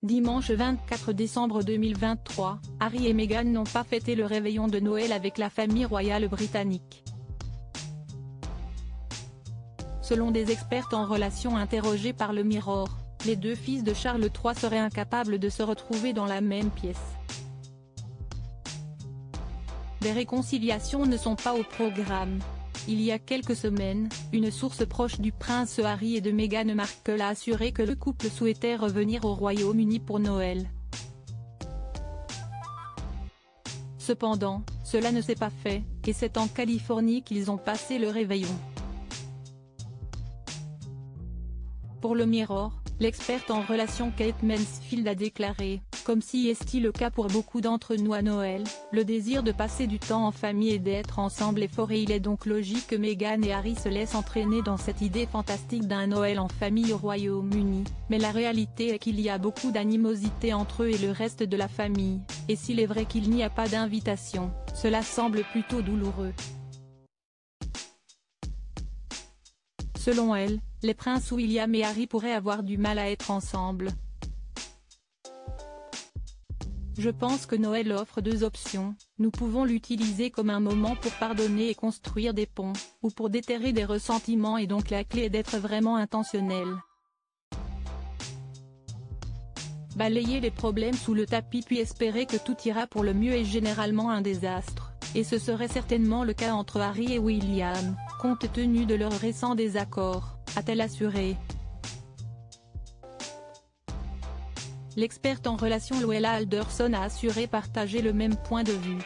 Dimanche 24 décembre 2023, Harry et Meghan n'ont pas fêté le réveillon de Noël avec la famille royale britannique. Selon des experts en relations interrogés par le Mirror, les deux fils de Charles III seraient incapables de se retrouver dans la même pièce. Des réconciliations ne sont pas au programme. Il y a quelques semaines, une source proche du prince Harry et de Meghan Markle a assuré que le couple souhaitait revenir au Royaume-Uni pour Noël. Cependant, cela ne s'est pas fait, et c'est en Californie qu'ils ont passé le réveillon. Pour le Mirror, l'experte en relations Kate Mansfield a déclaré, comme si est le cas pour beaucoup d'entre nous à Noël, le désir de passer du temps en famille et d'être ensemble est fort et il est donc logique que Meghan et Harry se laissent entraîner dans cette idée fantastique d'un Noël en famille au Royaume-Uni, mais la réalité est qu'il y a beaucoup d'animosité entre eux et le reste de la famille, et s'il est vrai qu'il n'y a pas d'invitation, cela semble plutôt douloureux. Selon elle, les princes William et Harry pourraient avoir du mal à être ensemble. Je pense que Noël offre deux options, nous pouvons l'utiliser comme un moment pour pardonner et construire des ponts, ou pour déterrer des ressentiments et donc la clé est d'être vraiment intentionnel. Balayer les problèmes sous le tapis puis espérer que tout ira pour le mieux est généralement un désastre, et ce serait certainement le cas entre Harry et William, compte tenu de leurs récents désaccords, a-t-elle assuré. L'experte en relations Luella Alderson a assuré partager le même point de vue.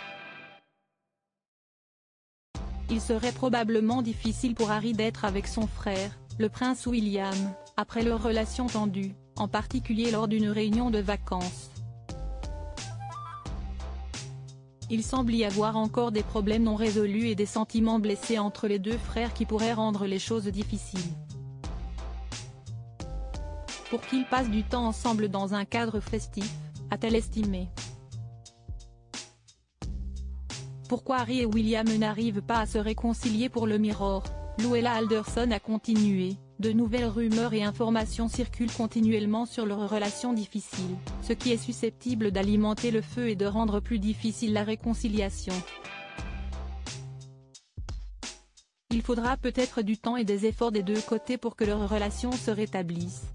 Il serait probablement difficile pour Harry d'être avec son frère, le prince William, après leur relation tendue, en particulier lors d'une réunion de vacances. Il semble y avoir encore des problèmes non résolus et des sentiments blessés entre les deux frères qui pourraient rendre les choses difficiles. Pour qu'ils passent du temps ensemble dans un cadre festif, a-t-elle estimé. Pourquoi Harry et William n'arrivent pas à se réconcilier pour le Mirror, Luella Alderson a continué, de nouvelles rumeurs et informations circulent continuellement sur leur relation difficile, ce qui est susceptible d'alimenter le feu et de rendre plus difficile la réconciliation. Il faudra peut-être du temps et des efforts des deux côtés pour que leur relation se rétablisse.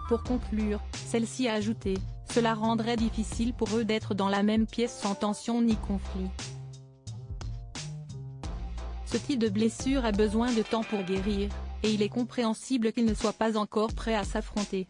Pour conclure, celle-ci a ajouté, cela rendrait difficile pour eux d'être dans la même pièce sans tension ni conflit. Ce type de blessure a besoin de temps pour guérir, et il est compréhensible qu'ils ne soient pas encore prêts à s'affronter.